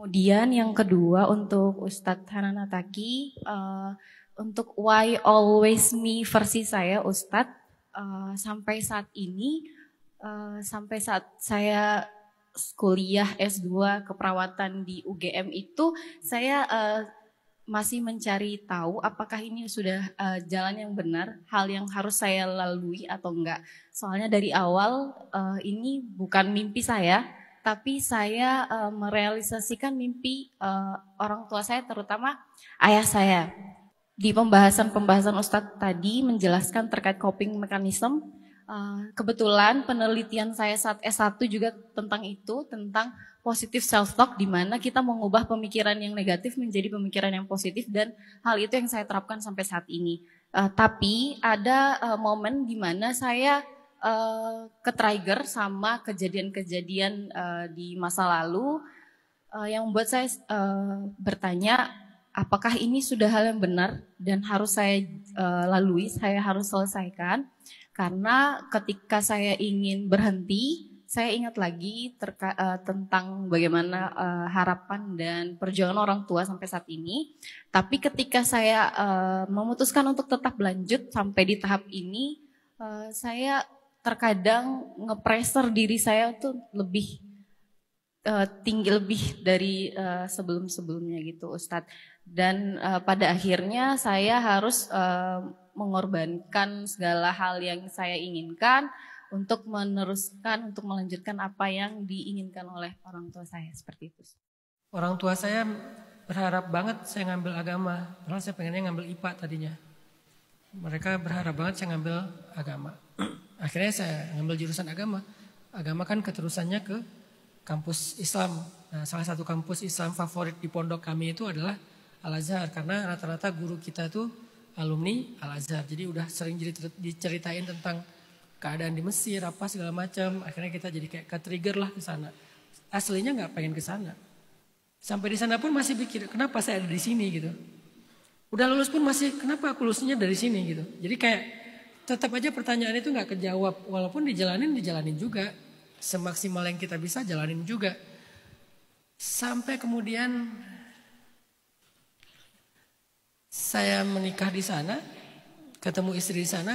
Kemudian yang kedua untuk Ustadz Hananataki, untuk Why Always Me versi saya Ustadz, sampai saat ini, sampai saat saya kuliah S2 keperawatan di UGM itu, saya masih mencari tahu apakah ini sudah jalan yang benar, hal yang harus saya lalui atau enggak. Soalnya dari awal ini bukan mimpi saya, tapi saya merealisasikan mimpi orang tua saya, terutama ayah saya. Di pembahasan Ustadz tadi menjelaskan terkait coping mechanism. Kebetulan penelitian saya saat S1 juga tentang itu, tentang positive self-talk, di mana kita mengubah pemikiran yang negatif menjadi pemikiran yang positif, dan hal itu yang saya terapkan sampai saat ini. Tapi ada momen di mana saya ke-trigger sama kejadian-kejadian di masa lalu yang membuat saya bertanya, apakah ini sudah hal yang benar dan harus saya lalui, saya harus selesaikan. Karena ketika saya ingin berhenti, saya ingat lagi tentang bagaimana harapan dan perjuangan orang tua sampai saat ini. Tapi ketika saya memutuskan untuk tetap lanjut sampai di tahap ini, saya terkadang nge-pressure diri saya tuh lebih tinggi, lebih dari sebelum-sebelumnya gitu Ustadz. Dan pada akhirnya saya harus mengorbankan segala hal yang saya inginkan untuk meneruskan, untuk melanjutkan apa yang diinginkan oleh orang tua saya, seperti itu. Orang tua saya berharap banget saya ngambil agama, padahal saya pengennya ngambil IPA tadinya. Mereka berharap banget saya ngambil agama. Akhirnya saya ngambil jurusan agama. Agama kan keterusannya ke kampus Islam. Nah, salah satu kampus Islam favorit di pondok kami itu adalah Al-Azhar, karena rata-rata guru kita tuh alumni Al-Azhar. Jadi udah sering diceritain tentang keadaan di Mesir, apa segala macam. Akhirnya kita jadi kayak ke-trigger lah ke sana. Aslinya nggak pengen ke sana. Sampai di sana pun masih pikir, kenapa saya ada di sini gitu. Udah lulus pun masih, kenapa aku lulusnya dari sini gitu. Jadi kayak tetap aja pertanyaan itu nggak kejawab. Walaupun dijalanin juga. Semaksimal yang kita bisa jalanin juga. Sampai kemudian saya menikah di sana, ketemu istri di sana,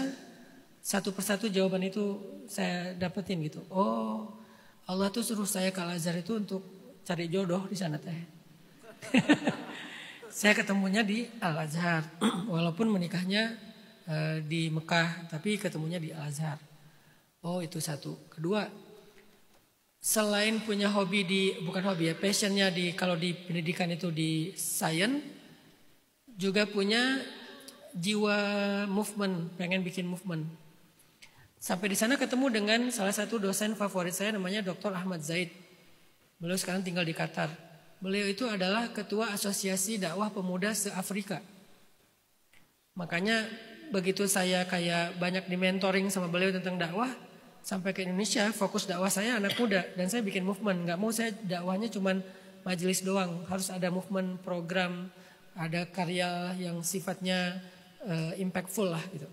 satu persatu jawaban itu saya dapetin gitu. Oh, Allah tuh suruh saya ke Al-Azhar itu untuk cari jodoh di sana teh. Saya ketemunya di Al-Azhar, walaupun menikahnya di Mekah, tapi ketemunya di Al-Azhar. Oh, itu satu. Kedua, selain punya hobi bukan hobi ya, passionnya kalau di pendidikan itu di science, juga punya jiwa movement, pengen bikin movement. Sampai di sana ketemu dengan salah satu dosen favorit saya, namanya Dr. Ahmad Zaid. Beliau sekarang tinggal di Qatar. Beliau itu adalah ketua Asosiasi Dakwah Pemuda se-Afrika. Makanya begitu saya kayak banyak di-mentoring sama beliau tentang dakwah, sampai ke Indonesia, fokus dakwah saya anak muda. Dan saya bikin movement, gak mau saya dakwahnya cuman majelis doang. Harus ada movement, program, ada karya yang sifatnya impactful lah gitu.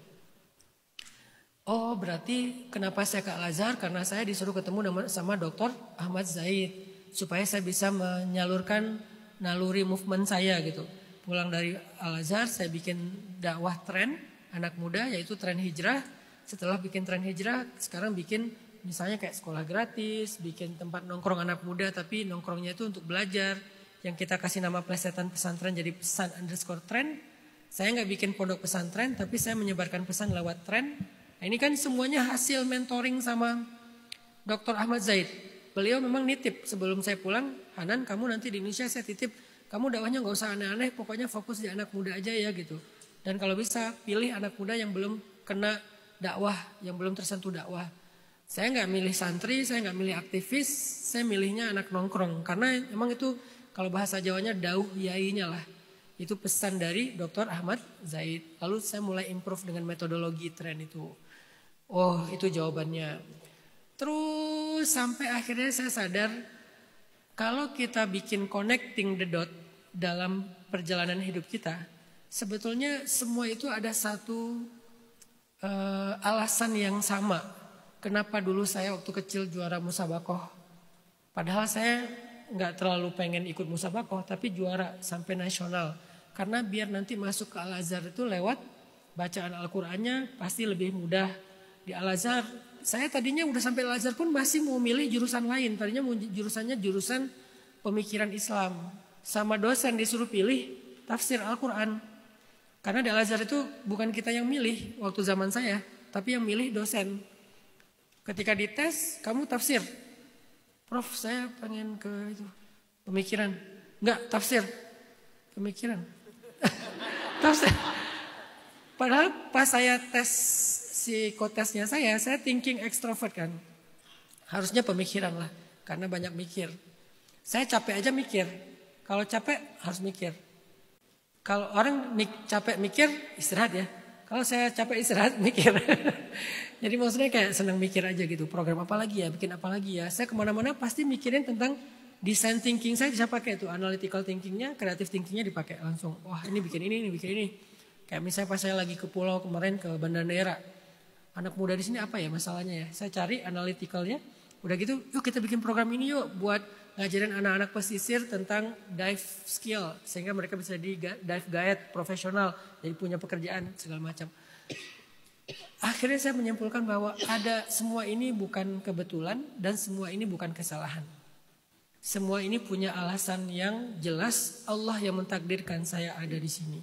Oh, berarti kenapa saya ke Al-Azhar? Karena saya disuruh ketemu sama Dr. Ahmad Zaid, supaya saya bisa menyalurkan naluri movement saya gitu. Pulang dari Al-Azhar, saya bikin dakwah tren anak muda, yaitu tren hijrah. Setelah bikin tren hijrah, sekarang bikin misalnya kayak sekolah gratis, bikin tempat nongkrong anak muda, tapi nongkrongnya itu untuk belajar. Yang kita kasih nama plesetan pesantren jadi pesan_tren. Saya nggak bikin pondok pesantren, tapi saya menyebarkan pesan lewat tren. Nah, ini kan semuanya hasil mentoring sama Dr. Ahmad Zaid. Beliau memang nitip sebelum saya pulang, Hanan kamu nanti di Indonesia saya titip, kamu dakwahnya nggak usah aneh-aneh, pokoknya fokus di anak muda aja ya gitu. Dan kalau bisa pilih anak muda yang belum kena dakwah, yang belum tersentuh dakwah. Saya nggak milih santri, saya nggak milih aktivis, saya milihnya anak nongkrong. Karena emang itu kalau bahasa Jawanya dauh yainya lah. Itu pesan dari Dr. Ahmad Zaid. Lalu saya mulai improve dengan metodologi tren itu. Oh, itu jawabannya. Terus sampai akhirnya saya sadar, kalau kita bikin connecting the dot dalam perjalanan hidup kita, sebetulnya semua itu ada satu alasan yang sama. Kenapa dulu saya waktu kecil juara musabakoh? Padahal saya nggak terlalu pengen ikut musabakoh, tapi juara sampai nasional. Karena biar nanti masuk ke Al-Azhar itu lewat bacaan Al-Qur'annya pasti lebih mudah. Di Al-Azhar, saya tadinya udah sampai Al-Azhar pun masih mau milih jurusan lain. Tadinya jurusannya jurusan pemikiran Islam. Sama dosen disuruh pilih tafsir Al-Quran. Karena di Al-Azhar itu bukan kita yang milih waktu zaman saya, tapi yang milih dosen. Ketika dites, kamu tafsir. Prof, saya pengen ke itu pemikiran. Enggak, tafsir. Pemikiran. Tafsir. Padahal pas saya tes psikotesnya saya thinking extrovert kan. Harusnya pemikiran lah, karena banyak mikir. Saya capek aja mikir. Kalau capek harus mikir. Kalau orang capek mikir istirahat ya. Kalau saya capek istirahat mikir. Jadi maksudnya kayak senang mikir aja gitu. Program apa lagi ya, bikin apa lagi ya. Saya kemana-mana pasti mikirin tentang design thinking. Saya bisa pakai tuh analytical thinkingnya, creative thinkingnya dipakai langsung. Wah ini bikin ini bikin ini. Kayak misalnya pas saya lagi ke pulau kemarin ke Banda Neira. Anak muda di sini apa ya masalahnya ya. Saya cari analyticalnya. Udah gitu yuk kita bikin program ini yuk buat ngajarin anak-anak pesisir tentang dive skill. Sehingga mereka bisa di dive guide profesional. Jadi punya pekerjaan segala macam. Akhirnya saya menyimpulkan bahwa semua ini bukan kebetulan dan semua ini bukan kesalahan. Semua ini punya alasan yang jelas. Allah yang mentakdirkan saya ada di sini.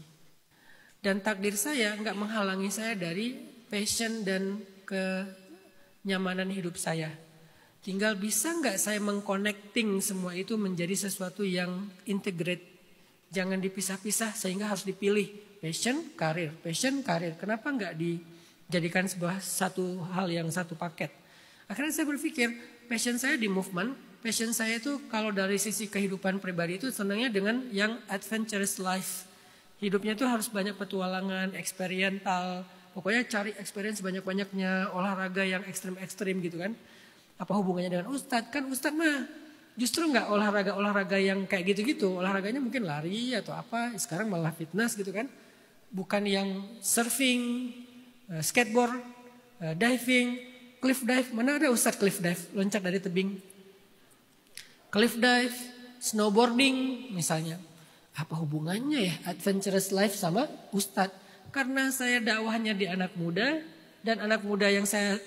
Dan takdir saya nggak menghalangi saya dari passion dan kenyamanan hidup saya. Tinggal bisa nggak saya mengconnecting semua itu menjadi sesuatu yang integrate. Jangan dipisah-pisah sehingga harus dipilih passion, karir. Passion, karir. Kenapa nggak dijadikan sebuah satu hal yang satu paket? Akhirnya saya berpikir passion saya di movement. Passion saya itu kalau dari sisi kehidupan pribadi itu senangnya dengan yang adventurous life. Hidupnya itu harus banyak petualangan, eksperiental. Pokoknya cari experience banyak-banyaknya, olahraga yang ekstrim-ekstrim gitu kan. Apa hubungannya dengan Ustadz? Kan Ustadz mah justru nggak olahraga-olahraga yang kayak gitu-gitu. Olahraganya mungkin lari atau apa. Sekarang malah fitness gitu kan. Bukan yang surfing, skateboard, diving, cliff dive. Mana ada Ustadz cliff dive? Loncat dari tebing. Cliff dive, snowboarding misalnya. Apa hubungannya ya adventurous life sama Ustadz? Karena saya dakwahnya di anak muda. Dan anak muda yang saya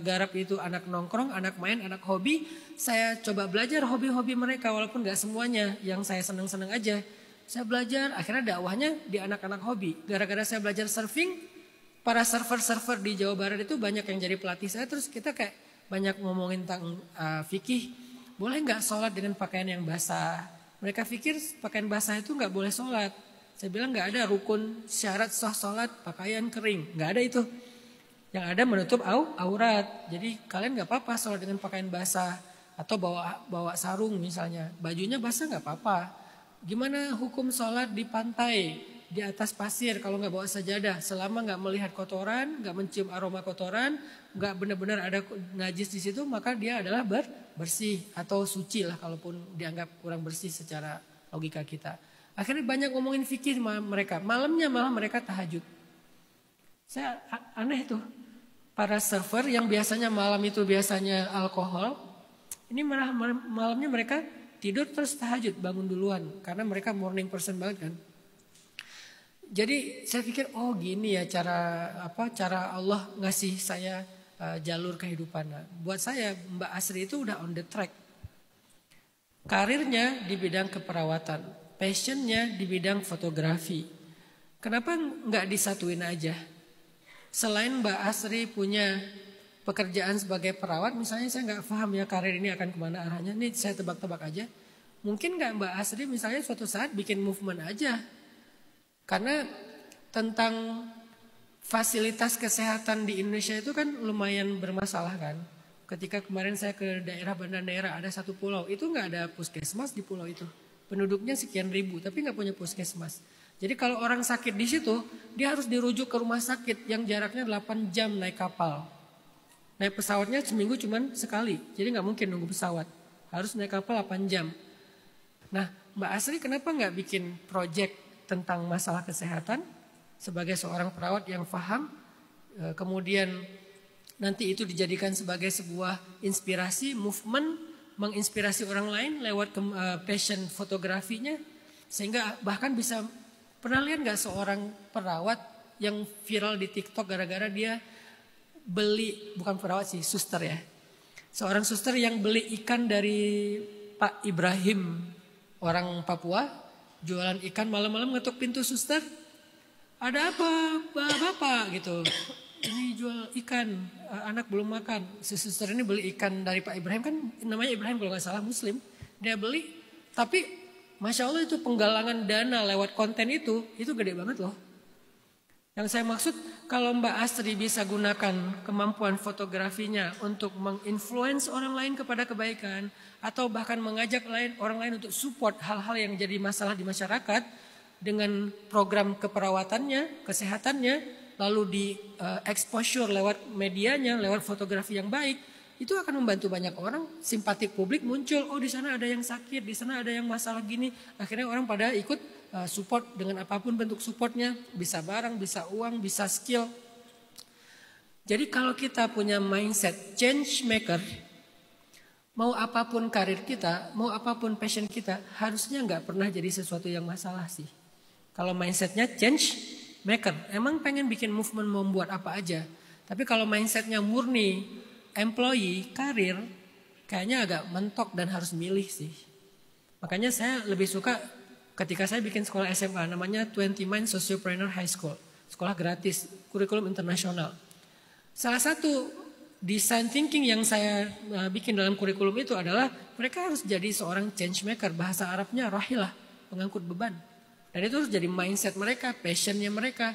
garap itu anak nongkrong, anak main, anak hobi. Saya coba belajar hobi-hobi mereka walaupun gak semuanya yang saya senang-senang aja. Saya belajar, akhirnya dakwahnya di anak-anak hobi. Gara-gara saya belajar surfing, para surfer-surfer di Jawa Barat itu banyak yang jadi pelatih saya. Terus kita kayak banyak ngomongin tentang fikih. Boleh gak sholat dengan pakaian yang basah? Mereka pikir pakaian basah itu gak boleh sholat. Saya bilang gak ada rukun syarat sah sholat pakaian kering. Gak ada itu. Yang ada menutup aurat. Jadi kalian gak apa-apa sholat dengan pakaian basah. Atau bawa sarung misalnya. Bajunya basah gak apa-apa. Gimana hukum sholat di pantai. Di atas pasir kalau gak bawa sajadah. Selama gak melihat kotoran. Gak mencium aroma kotoran. Gak benar-benar ada najis di situ. Maka dia adalah bersih. Atau suci lah kalaupun dianggap kurang bersih secara logika kita. Akhirnya banyak ngomongin fikih mereka. Malamnya malah mereka tahajud. Saya aneh tuh. Para surfer yang biasanya malam itu biasanya alkohol. Ini malamnya mereka tidur terus tahajud, bangun duluan. Karena mereka morning person banget kan. Jadi saya pikir oh gini ya cara Allah ngasih saya jalur kehidupan. Nah, buat saya Mbak Asri itu udah on the track. Karirnya di bidang keperawatan. Passionnya di bidang fotografi. Kenapa nggak disatuin aja? Selain Mbak Asri punya pekerjaan sebagai perawat, misalnya saya nggak paham ya karir ini akan kemana arahnya. Ini saya tebak-tebak aja. Mungkin nggak Mbak Asri misalnya suatu saat bikin movement aja. Karena tentang fasilitas kesehatan di Indonesia itu kan lumayan bermasalah kan. Ketika kemarin saya ke daerah Banda Neira ada satu pulau, itu nggak ada puskesmas di pulau itu. Penduduknya sekian ribu tapi nggak punya puskesmas. Jadi kalau orang sakit di situ, dia harus dirujuk ke rumah sakit yang jaraknya 8 jam naik kapal. Naik pesawatnya seminggu cuma sekali, jadi nggak mungkin nunggu pesawat. Harus naik kapal 8 jam. Nah Mbak Asri kenapa nggak bikin project tentang masalah kesehatan sebagai seorang perawat yang paham, kemudian nanti itu dijadikan sebagai sebuah inspirasi, movement, menginspirasi orang lain lewat passion fotografinya. Sehingga bahkan bisa, pernah lihat gak seorang perawat yang viral di TikTok gara-gara dia beli, bukan perawat sih, suster ya. Seorang suster yang beli ikan dari Pak Ibrahim, orang Papua, jualan ikan malam-malam ngetuk pintu suster. Ada apa bapak gitu. Ini jual ikan, anak belum makan. Si suster ini beli ikan dari Pak Ibrahim, kan namanya Ibrahim kalau gak salah Muslim. Dia beli, tapi Masya Allah itu penggalangan dana lewat konten itu gede banget loh. Yang saya maksud, kalau Mbak Asri bisa gunakan kemampuan fotografinya untuk menginfluence orang lain kepada kebaikan, atau bahkan mengajak orang lain untuk support hal-hal yang jadi masalah di masyarakat dengan program keperawatannya, kesehatannya, lalu di exposure lewat medianya, lewat fotografi yang baik, itu akan membantu banyak orang. Simpatik publik muncul, oh di sana ada yang sakit, di sana ada yang masalah gini. Akhirnya orang pada ikut support dengan apapun bentuk supportnya, bisa barang, bisa uang, bisa skill. Jadi kalau kita punya mindset change maker, mau apapun karir kita, mau apapun passion kita, harusnya nggak pernah jadi sesuatu yang masalah sih. Kalau mindsetnya change maker, emang pengen bikin movement, mau membuat apa aja. Tapi kalau mindsetnya murni employee, karir, kayaknya agak mentok dan harus milih sih. Makanya saya lebih suka ketika saya bikin sekolah SMA, namanya 20 Mind Sociopreneur High School. Sekolah gratis, kurikulum internasional. Salah satu design thinking yang saya bikin dalam kurikulum itu adalah mereka harus jadi seorang change maker. Bahasa Arabnya rahilah, pengangkut beban. Dan itu harus jadi mindset mereka, passionnya mereka.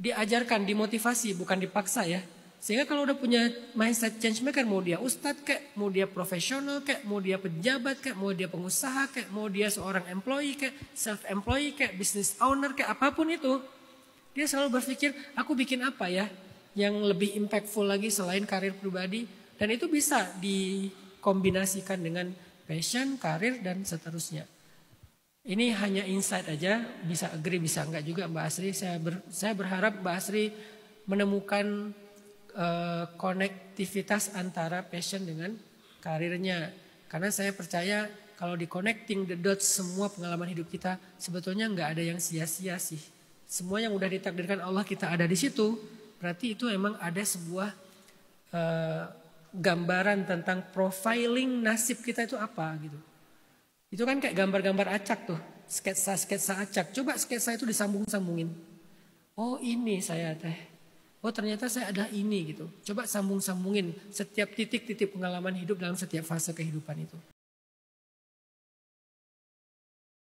Diajarkan, dimotivasi, bukan dipaksa ya. Sehingga kalau udah punya mindset change maker, mau dia ustadz kayak, mau dia profesional kayak, mau dia pejabat kayak, mau dia pengusaha kayak, mau dia seorang employee kayak, self-employee kayak, business owner kayak, apapun itu. Dia selalu berpikir, aku bikin apa ya yang lebih impactful lagi selain karir pribadi. Dan itu bisa dikombinasikan dengan passion, karir, dan seterusnya. Ini hanya insight aja, bisa agree, bisa enggak juga Mbak Asri. Saya berharap Mbak Asri menemukan konektivitas antara passion dengan karirnya. Karena saya percaya kalau di connecting the dots semua pengalaman hidup kita, sebetulnya nggak ada yang sia-sia sih. Semua yang udah ditakdirkan Allah kita ada di situ, berarti itu emang ada sebuah gambaran tentang profiling nasib kita itu apa gitu. Itu kan kayak gambar-gambar acak tuh, sketsa-sketsa acak. Coba sketsa itu disambung-sambungin. Oh ini saya teh. Oh ternyata saya ada ini gitu. Coba sambung-sambungin setiap titik-titik pengalaman hidup dalam setiap fase kehidupan itu.